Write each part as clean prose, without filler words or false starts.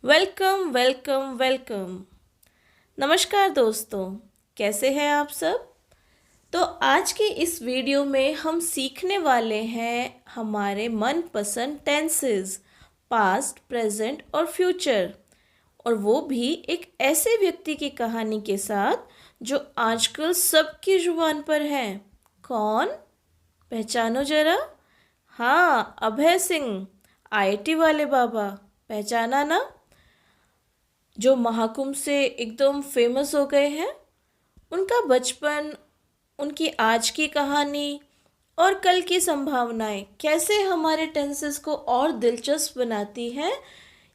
Welcome welcome welcome. नमस्कार दोस्तों, कैसे हैं आप सब। तो आज के इस वीडियो में हम सीखने वाले हैं हमारे मनपसंद टेंसेस, पास्ट, प्रेजेंट और फ्यूचर। और वो भी एक ऐसे व्यक्ति की कहानी के साथ जो आजकल सबकी जुबान पर है। कौन? पहचानो जरा। हाँ, अभय सिंह, आईआईटी वाले बाबा। पहचाना ना? जो महाकुंभ से एकदम फेमस हो गए हैं। उनका बचपन, उनकी आज की कहानी और कल की संभावनाएं कैसे हमारे टेंसेस को और दिलचस्प बनाती हैं,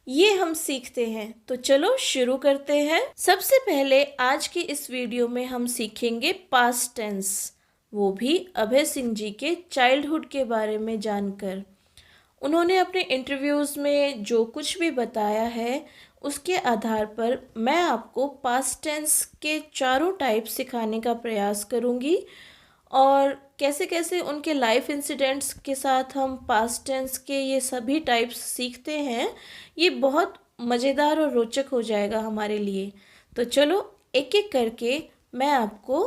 ये हम सीखते हैं। तो चलो शुरू करते हैं। सबसे पहले आज की इस वीडियो में हम सीखेंगे पास्ट टेंस, वो भी अभय सिंह जी के चाइल्डहुड के बारे में जानकर। उन्होंने अपने इंटरव्यूज़ में जो कुछ भी बताया है उसके आधार पर मैं आपको पास्ट टेंस के चारों टाइप सिखाने का प्रयास करूंगी और कैसे कैसे उनके लाइफ इंसिडेंट्स के साथ हम पास्ट टेंस के ये सभी टाइप्स सीखते हैं। ये बहुत मज़ेदार और रोचक हो जाएगा हमारे लिए। तो चलो एक एक करके मैं आपको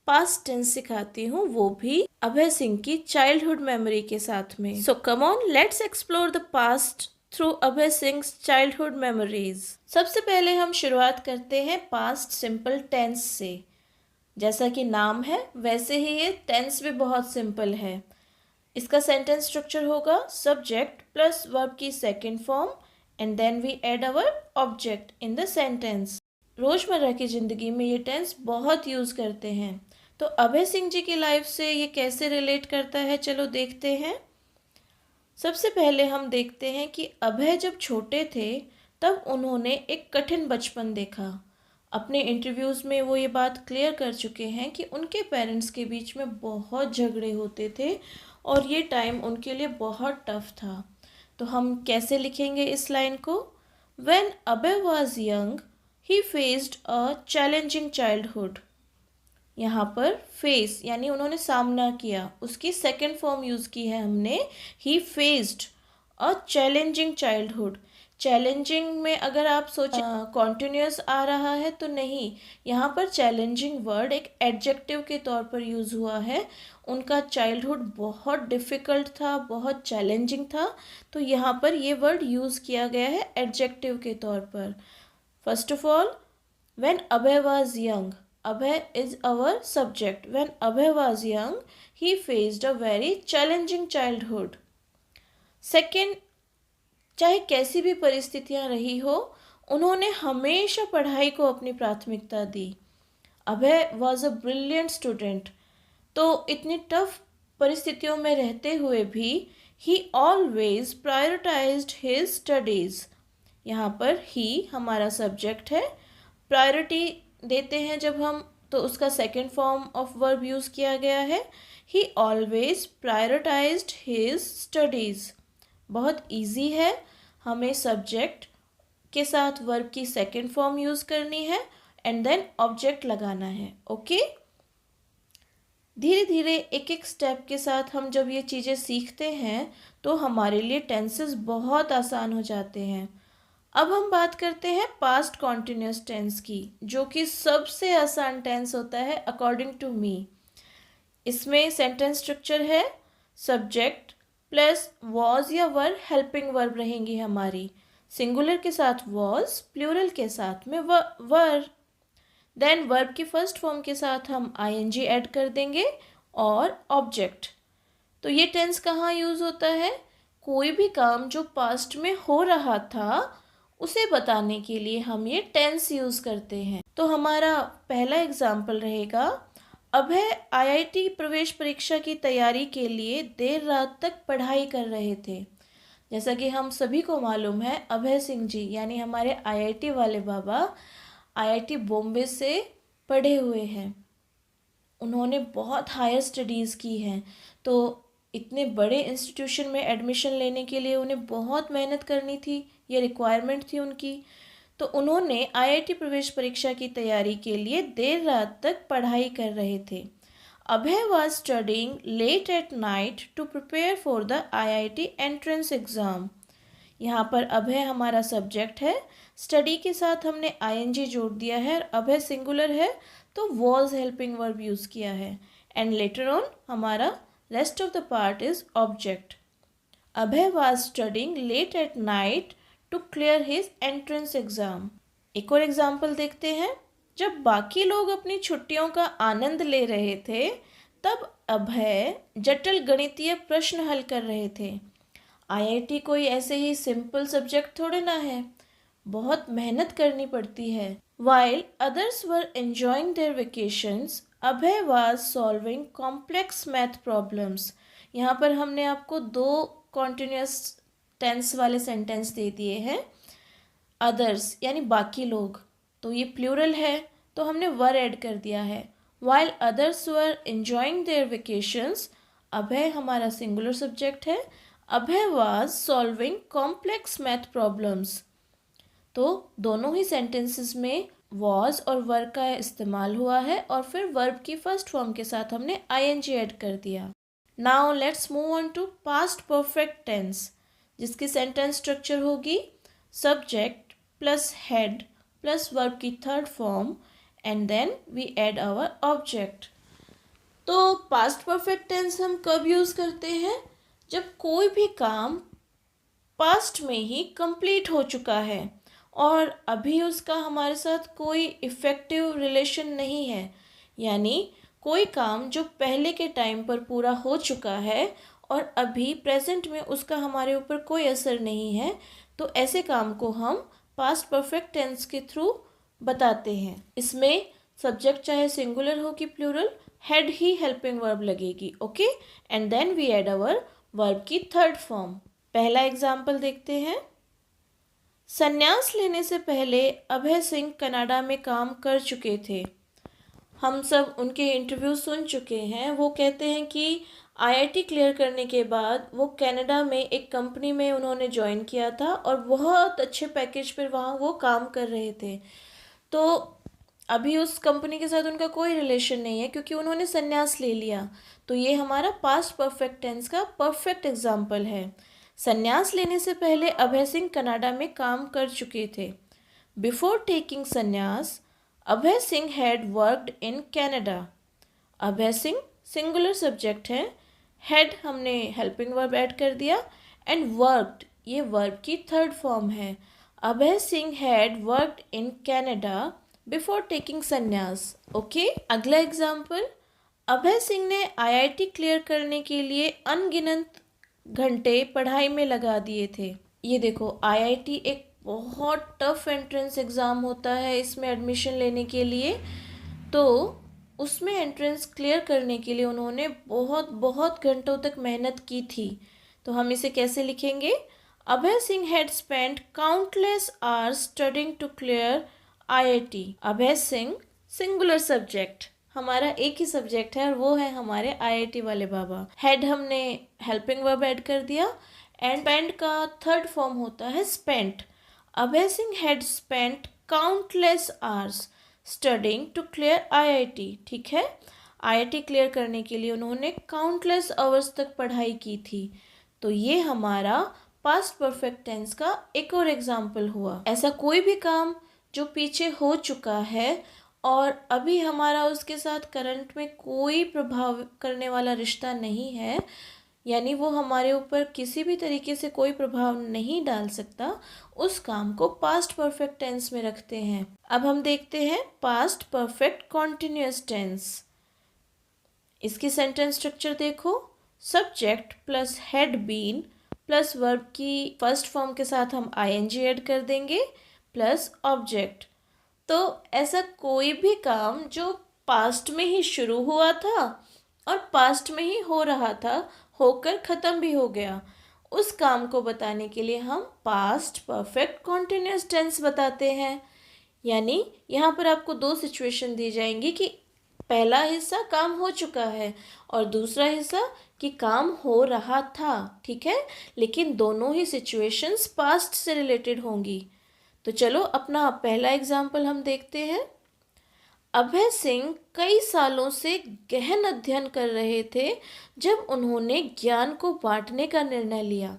पास्ट टेंस सिखाती हूँ, वो भी अभय सिंह की चाइल्डहुड मेमोरी के साथ में। So come on, let's explore the past through Abhay Singh childhood memories. सबसे पहले हम शुरुआत करते हैं पास्ट सिंपल टेंस से। जैसा कि नाम है वैसे ही ये टेंस भी बहुत सिंपल है। इसका सेंटेंस स्ट्रक्चर होगा सब्जेक्ट प्लस वर्ब की second form and then we add our object in the sentence. रोज़मर्रा की ज़िंदगी में ये टेंस बहुत यूज़ करते हैं। तो अभय सिंह जी की लाइफ से ये कैसे रिलेट करता है, चलो देखते हैं। सबसे पहले हम देखते हैं कि अभय जब छोटे थे तब उन्होंने एक कठिन बचपन देखा। अपने इंटरव्यूज़ में वो ये बात क्लियर कर चुके हैं कि उनके पेरेंट्स के बीच में बहुत झगड़े होते थे और ये टाइम उनके लिए बहुत टफ था। तो हम कैसे लिखेंगे इस लाइन को? When Abhay was young, he faced a challenging childhood. यहाँ पर फेस यानी उन्होंने सामना किया, उसकी सेकेंड फॉर्म यूज़ की है हमने, ही faced a challenging childhood. Challenging में अगर आप सोचें कॉन्टिन्यूस आ रहा है तो नहीं, यहाँ पर चैलेंजिंग वर्ड एक एडजेक्टिव के तौर पर यूज़ हुआ है। उनका चाइल्डहुड बहुत डिफ़िकल्ट था, बहुत चैलेंजिंग था, तो यहाँ पर ये वर्ड यूज़ किया गया है एडजेक्टिव के तौर पर। First of all, when Abhay was young, Abhay is our subject. When Abhay was young, he faced a very challenging childhood. Second, चाहे कैसी भी परिस्थितियां रही हो, उन्होंने हमेशा पढ़ाई को अपनी प्राथमिकता दी। अभय वॉज अ ब्रिलियंट स्टूडेंट। तो इतनी टफ परिस्थितियों में रहते हुए भी ही ऑलवेज प्रायोरिटाइज्ड हिज स्टडीज़। यहाँ पर ही हमारा सब्जेक्ट है। प्रायोरिटी देते हैं जब हम, तो उसका second form of verb use किया गया है। ही ऑलवेज प्रायोरिटाइज्ड हिज स्टडीज़। बहुत इजी है, हमें सब्जेक्ट के साथ वर्ब की सेकेंड फॉर्म यूज़ करनी है एंड देन ऑब्जेक्ट लगाना है। ओके, धीरे धीरे एक एक स्टेप के साथ हम जब ये चीज़ें सीखते हैं तो हमारे लिए टेंसेस बहुत आसान हो जाते हैं। अब हम बात करते हैं पास्ट कॉन्टिन्यूस टेंस की, जो कि सबसे आसान टेंस होता है अकॉर्डिंग टू मी। इसमें सेंटेंस स्ट्रक्चर है सब्जेक्ट प्लस वॉज या वर, हेल्पिंग वर्ब रहेंगी हमारी। सिंगुलर के साथ वॉज, प्लूरल के साथ में वर। देन वर्ब की फर्स्ट फॉर्म के साथ हम आईएनजी ऐड कर देंगे और ऑब्जेक्ट। तो ये टेंस कहाँ यूज़ होता है? कोई भी काम जो पास्ट में हो रहा था उसे बताने के लिए हम ये टेंस यूज़ करते हैं। तो हमारा पहला एग्जाम्पल रहेगा, अभय आईआईटी प्रवेश परीक्षा की तैयारी के लिए देर रात तक पढ़ाई कर रहे थे। जैसा कि हम सभी को मालूम है, अभय सिंह जी यानी हमारे आईआईटी वाले बाबा आईआईटी बॉम्बे से पढ़े हुए हैं। उन्होंने बहुत हायर स्टडीज़ की हैं, तो इतने बड़े इंस्टीट्यूशन में एडमिशन लेने के लिए उन्हें बहुत मेहनत करनी थी, ये रिक्वायरमेंट थी उनकी। तो उन्होंने आईआईटी प्रवेश परीक्षा की तैयारी के लिए देर रात तक पढ़ाई कर रहे थे। Abhay was studying late at night to prepare for the IIT entrance exam. यहाँ पर अभय हमारा सब्जेक्ट है, स्टडी के साथ हमने आईएनजी जोड़ दिया है, अभय सिंगुलर है तो वॉज हेल्पिंग वर्ब यूज़ किया है, एंड लेटर ऑन हमारा rest of the part is object. Abhay was studying late at night to clear his entrance exam. एक और एग्जाम्पल देखते हैं। जब बाकी लोग अपनी छुट्टियों का आनंद ले रहे थे तब अभय जटिल गणितीय प्रश्न हल कर रहे थे। आईआईटी कोई ऐसे ही सिंपल सब्जेक्ट थोड़े ना है, बहुत मेहनत करनी पड़ती है। While others were enjoying their vacations, Abhay was solving complex math problems। यहाँ पर हमने आपको 2 continuous tense वाले सेंटेंस दे दिए हैं। others यानी बाकी लोग, तो ये प्लूरल है तो हमने वर ऐड कर दिया है। While others were enjoying their vacations, अभय हमारा सिंगुलर सब्जेक्ट है, अभय was solving complex math problems। तो दोनों ही सेंटेंसेस में was और वर्ब का इस्तेमाल हुआ है और फिर वर्ब की फर्स्ट फॉर्म के साथ हमने आईएनजी ऐड कर दिया। Now let's move on to past perfect tense, जिसकी सेंटेंस स्ट्रक्चर होगी subject plus had plus verb की third form and then we add our object. तो पास्ट परफेक्ट टेंस हम कब यूज़ करते हैं? जब कोई भी काम पास्ट में ही कंप्लीट हो चुका है और अभी उसका हमारे साथ कोई इफ़ेक्टिव रिलेशन नहीं है, यानी कोई काम जो पहले के टाइम पर पूरा हो चुका है और अभी प्रेजेंट में उसका हमारे ऊपर कोई असर नहीं है, तो ऐसे काम को हम पास्ट परफेक्ट टेंस के थ्रू बताते हैं। इसमें सब्जेक्ट चाहे सिंगुलर हो कि प्लूरल, हेड ही हेल्पिंग वर्ब लगेगी। Okay, and then we add our verb की थर्ड फॉर्म। पहला एग्जाम्पल देखते हैं। संन्यास लेने से पहले अभय सिंह कनाडा में काम कर चुके थे। हम सब उनके इंटरव्यू सुन चुके हैं। वो कहते हैं कि आईआईटी क्लियर करने के बाद वो कनाडा में एक कंपनी में उन्होंने ज्वाइन किया था और बहुत अच्छे पैकेज पर वहाँ वो काम कर रहे थे। तो अभी उस कंपनी के साथ उनका कोई रिलेशन नहीं है क्योंकि उन्होंने संन्यास ले लिया। तो ये हमारा पास्ट परफेक्ट टेंस का परफेक्ट एग्जाम्पल है। संन्यास लेने से पहले अभय सिंह कनाडा में काम कर चुके थे। Before taking sannyas Abhay Singh had worked in Canada. Abhay Singh singular subject है, हैड हमने हेल्पिंग वर्ब ऐड कर दिया एंड वर्कड ये वर्ब की थर्ड फॉर्म है। Abhay Singh had worked in Canada before taking sannyas. Okay, अगला एग्जाम्पल। अभय सिंह ने आईआईटी क्लियर करने के लिए अनगिनत घंटे पढ़ाई में लगा दिए थे। ये देखो, आईआईटी एक बहुत टफ एंट्रेंस एग्ज़ाम होता है इसमें एडमिशन लेने के लिए, तो उसमें एंट्रेंस क्लियर करने के लिए उन्होंने बहुत बहुत घंटों तक मेहनत की थी। तो हम इसे कैसे लिखेंगे? Abhay Singh had spent countless hours studying to clear IIT. Abhay Singh singular subject, हमारा एक ही सब्जेक्ट है और वो है हमारे आईआईटी वाले बाबा। हेड हमने हेल्पिंग वर्ब ऐड कर दिया एंड स्पेंट का थर्ड फॉर्म होता है spent. Abhay Singh had spent countless hours studying to clear IIT. ठीक है, आईआईटी क्लियर करने के लिए उन्होंने काउंटलेस आवर्स तक पढ़ाई की थी। तो ये हमारा पास्ट परफेक्ट टेंस का एक और एग्जाम्पल हुआ। ऐसा कोई भी काम जो पीछे हो चुका है और अभी हमारा उसके साथ करंट में कोई प्रभाव करने वाला रिश्ता नहीं है, यानी वो हमारे ऊपर किसी भी तरीके से कोई प्रभाव नहीं डाल सकता, उस काम को पास्ट परफेक्ट टेंस में रखते हैं। अब हम देखते हैं पास्ट परफेक्ट कॉन्टिन्यूअस टेंस। इसकी सेंटेंस स्ट्रक्चर देखो, subject plus had been plus verb की फर्स्ट फॉर्म के साथ हम आईएनजी ऐड कर देंगे प्लस ऑब्जेक्ट। तो ऐसा कोई भी काम जो पास्ट में ही शुरू हुआ था और पास्ट में ही हो रहा था, होकर ख़त्म भी हो गया, उस काम को बताने के लिए हम पास्ट परफेक्ट कॉन्टिन्यूअस टेंस बताते हैं। यानी यहाँ पर आपको 2 सिचुएशन दी जाएंगी कि पहला हिस्सा काम हो चुका है और दूसरा हिस्सा कि काम हो रहा था। ठीक है, लेकिन दोनों ही सिचुएशंस पास्ट से रिलेटेड होंगी। तो चलो अपना पहला एग्जाम्पल हम देखते हैं। अभय सिंह कई सालों से गहन अध्ययन कर रहे थे जब उन्होंने ज्ञान को बांटने का निर्णय लिया।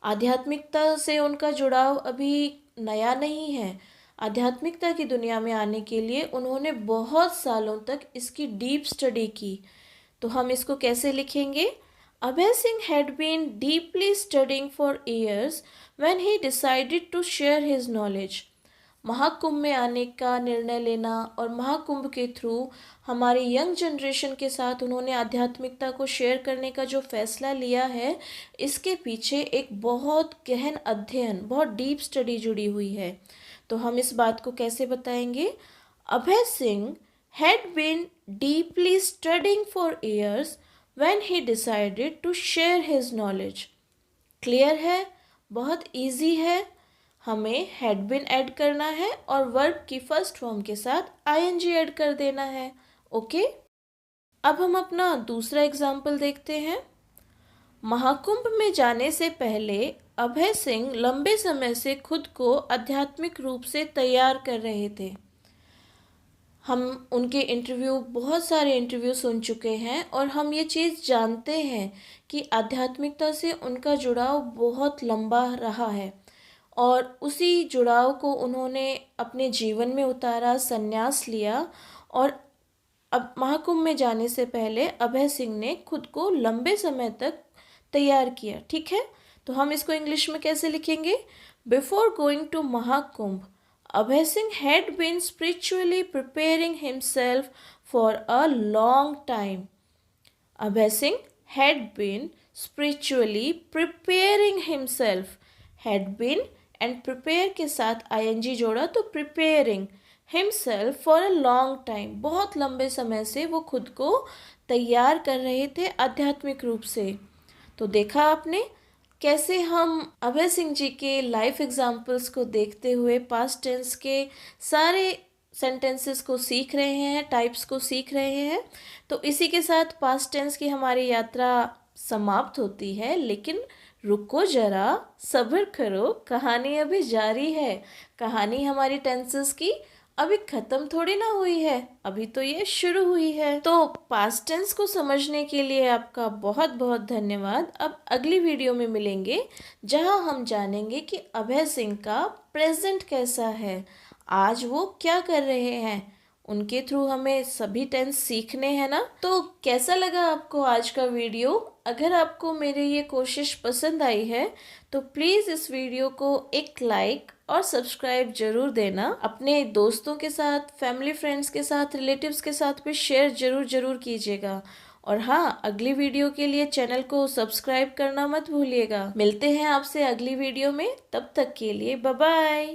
आध्यात्मिकता से उनका जुड़ाव अभी नया नहीं है। आध्यात्मिकता की दुनिया में आने के लिए उन्होंने बहुत सालों तक इसकी डीप स्टडी की। तो हम इसको कैसे लिखेंगे? Abhay Singh had been deeply studying for years when he decided to share his knowledge. Mahakumbh में आने का निर्णय लेना और महाकुंभ के थ्रू हमारी यंग जनरेशन के साथ उन्होंने आध्यात्मिकता को शेयर करने का जो फैसला लिया है, इसके पीछे एक बहुत गहन अध्ययन, बहुत डीप स्टडी जुड़ी हुई है। तो हम इस बात को कैसे बताएंगे? Abhay Singh had been deeply studying for years when he decided to share his knowledge. Clear है? बहुत इजी है। हमें हैड बीन ऐड करना है और वर्ब की फर्स्ट फॉर्म के साथ आईएनजी ऐड कर देना है। ओके, अब हम अपना दूसरा एग्जाम्पल देखते हैं। महाकुंभ में जाने से पहले अभय सिंह लंबे समय से खुद को आध्यात्मिक रूप से तैयार कर रहे थे। हम उनके इंटरव्यू, बहुत सारे इंटरव्यू सुन चुके हैं और हम ये चीज़ जानते हैं कि आध्यात्मिकता से उनका जुड़ाव बहुत लंबा रहा है और उसी जुड़ाव को उन्होंने अपने जीवन में उतारा, संन्यास लिया और अब महाकुंभ में जाने से पहले अभय सिंह ने खुद को लंबे समय तक तैयार किया। ठीक है, तो हम इसको इंग्लिश में कैसे लिखेंगे? Before going to Mahakumbh, Abhay Singh had been spiritually preparing himself for a long time. Abhay Singh had been spiritually preparing himself, had been and prepare के साथ ing जोड़ा तो preparing himself for a long time, बहुत लंबे समय से वो खुद को तैयार कर रहे थे आध्यात्मिक रूप से। तो देखा आपने कैसे हम अभय सिंह जी के लाइफ एग्जाम्पल्स को देखते हुए पास्ट टेंस के सारे सेंटेंसेस को सीख रहे हैं, टाइप्स को सीख रहे हैं। तो इसी के साथ पास्ट टेंस की हमारी यात्रा समाप्त होती है, लेकिन रुको जरा, सब्र करो, कहानी अभी जारी है। कहानी हमारी टेंसेस की अभी ख़त्म थोड़ी ना हुई है, अभी तो ये शुरू हुई है। तो पास्ट टेंस को समझने के लिए आपका बहुत बहुत धन्यवाद। अब अगली वीडियो में मिलेंगे जहां हम जानेंगे कि अभय सिंह का प्रेजेंट कैसा है, आज वो क्या कर रहे हैं। उनके थ्रू हमें सभी टेंस सीखने हैं ना। तो कैसा लगा आपको आज का वीडियो? अगर आपको मेरी ये कोशिश पसंद आई है तो प्लीज़ इस वीडियो को एक लाइक और सब्सक्राइब ज़रूर देना। अपने दोस्तों के साथ, फैमिली फ्रेंड्स के साथ, रिलेटिव्स के साथ भी शेयर ज़रूर कीजिएगा। और हाँ, अगली वीडियो के लिए चैनल को सब्सक्राइब करना मत भूलिएगा। मिलते हैं आपसे अगली वीडियो में, तब तक के लिए बाय बाय।